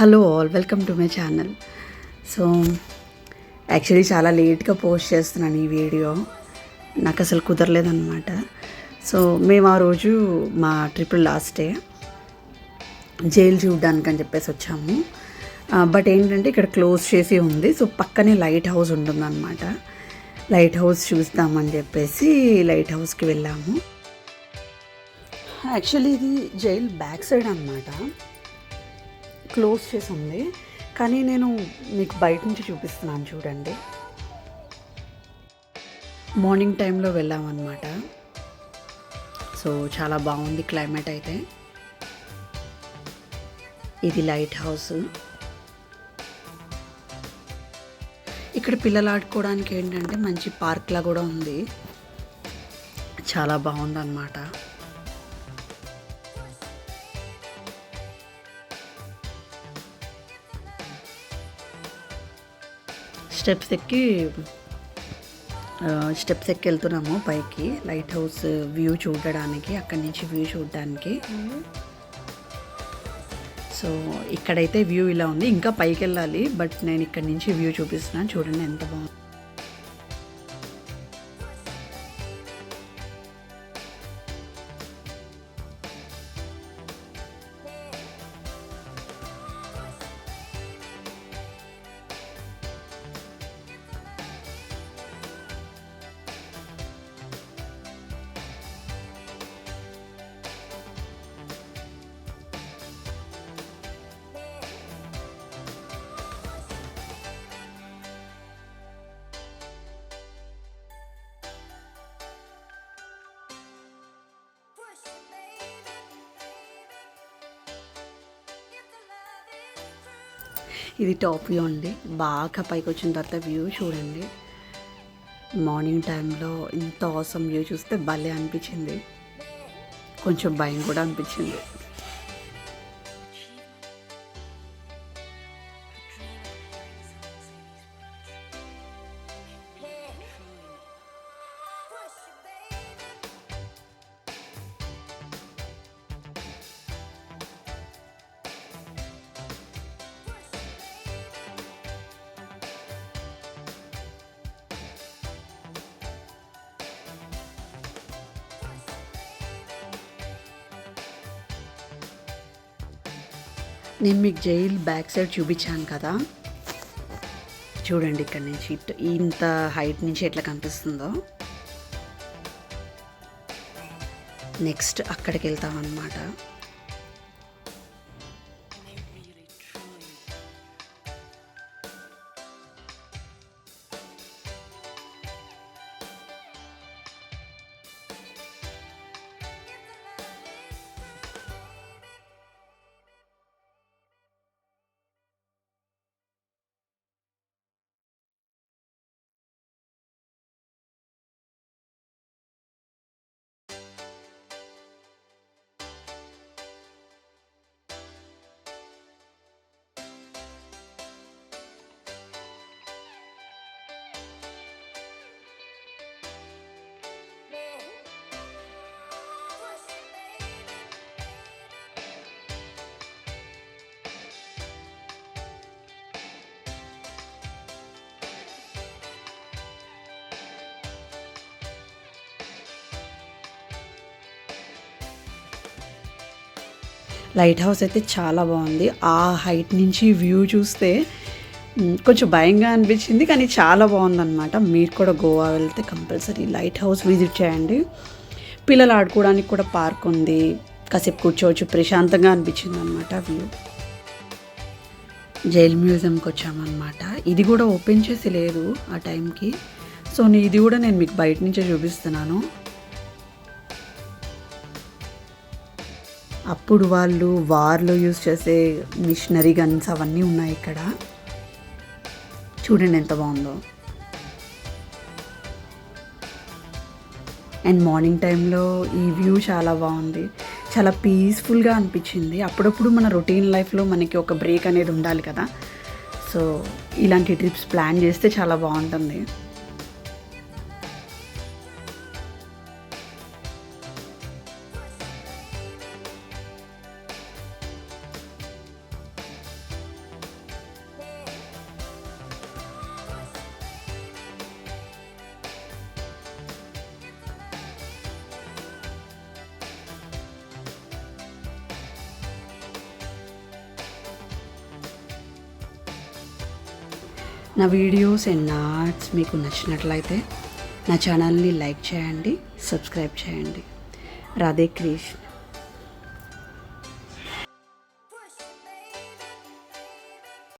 Hello all, welcome to my channel. So actually చాలా లేట్గా post చేస్తున్నాను ఈ వీడియో. నాకు అసలు కుదరలేదన్నమాట. సో మేము ఆ రోజు మా ట్రిప్ లాస్ట్ డే జైలు చూడడానికి అని చెప్పేసి వచ్చాము. బట్ ఏంటంటే ఇక్కడ క్లోజ్ చేసి ఉంది. సో పక్కనే లైట్ హౌస్ ఉంటుందన్నమాట. లైట్ హౌస్ చూస్తామని చెప్పేసి లైట్ హౌస్కి వెళ్ళాము. యాక్చువల్లీ ఇది జైల్ బ్యాక్ సైడ్ అన్నమాట. క్లోజ్ చేసి ఉంది, కానీ నేను మీకు బయట నుంచి చూపిస్తున్నాను చూడండి. మార్నింగ్ టైంలో వెళ్ళామన్నమాట. సో చాలా బాగుంది క్లైమేట్ అయితే. ఇది లైట్ హౌస్. ఇక్కడ పిల్లలు ఆడుకోవడానికి ఏంటంటే మంచి పార్క్లా కూడా ఉంది. చాలా బాగుందన్నమాట. స్టెప్స్ ఎక్కి వెళ్తున్నాము పైకి లైట్ హౌస్ వ్యూ చూడడానికి, అక్కడి నుంచి వ్యూ చూడడానికి. సో ఇక్కడైతే వ్యూ ఇలా ఉంది. ఇంకా పైకి వెళ్ళాలి, బట్ నేను ఇక్కడి నుంచి వ్యూ చూపిస్తున్నాను. చూడండి ఎంత బాగుంది. ఇది టాప్ వ్యూ అండి. బాగా పైకి వచ్చిన తర్వాత వ్యూ చూడండి. మార్నింగ్ టైంలో ఇంత ఆసమ్ వ్యూ చూస్తే భలే అనిపించింది. కొంచెం భయం కూడా అనిపించింది. నేను మీకు జైల్ బ్యాక్ సైడ్ చూపించాను కదా, చూడండి ఇక్కడ నుంచి ఇంత హైట్ నుంచి ఎట్లా కనిపిస్తుందో. నెక్స్ట్ అక్కడికి వెళ్తాం అన్నమాట. లైట్ హౌస్ అయితే చాలా బాగుంది. ఆ హైట్ నుంచి వ్యూ చూస్తే కొంచెం భయంగా అనిపించింది, కానీ చాలా బాగుందన్నమాట. మీరు కూడా గోవా వెళ్తే కంపల్సరీ లైట్ హౌస్ విజిట్ చేయండి. పిల్లలు ఆడుకోవడానికి కూడా పార్క్ ఉంది, కాసేపు కూర్చోవచ్చు, ప్రశాంతంగా అనిపించింది అనమాట వ్యూ. జైల్ మ్యూజియంకి వచ్చామన్నమాట. ఇది కూడా ఓపెన్ చేసి లేదు ఆ టైంకి. సో ఇది కూడా నేను మీకు బయట నుంచే చూపిస్తున్నాను. అప్పుడు వాళ్ళు వార్లో యూజ్ చేసే మిషనరీ గన్స్ అవన్నీ ఉన్నాయి ఇక్కడ. చూడండి ఎంత బాగుందో. అండ్ మార్నింగ్ టైంలో ఈ వ్యూ చాలా బాగుంది. చాలా పీస్ఫుల్గా అనిపించింది. అప్పుడప్పుడు మన రొటీన్ లైఫ్లో మనకి ఒక బ్రేక్ అనేది ఉండాలి కదా. సో ఇలాంటి ట్రిప్స్ ప్లాన్ చేస్తే చాలా బాగుంటుంది. నా వీడియోస్ అండ్ నా ఆర్ట్స్ మీకు నచ్చినట్లయితే నా ఛానల్ని లైక్ చేయండి, సబ్స్క్రైబ్ చేయండి. రాధే కృష్ణ.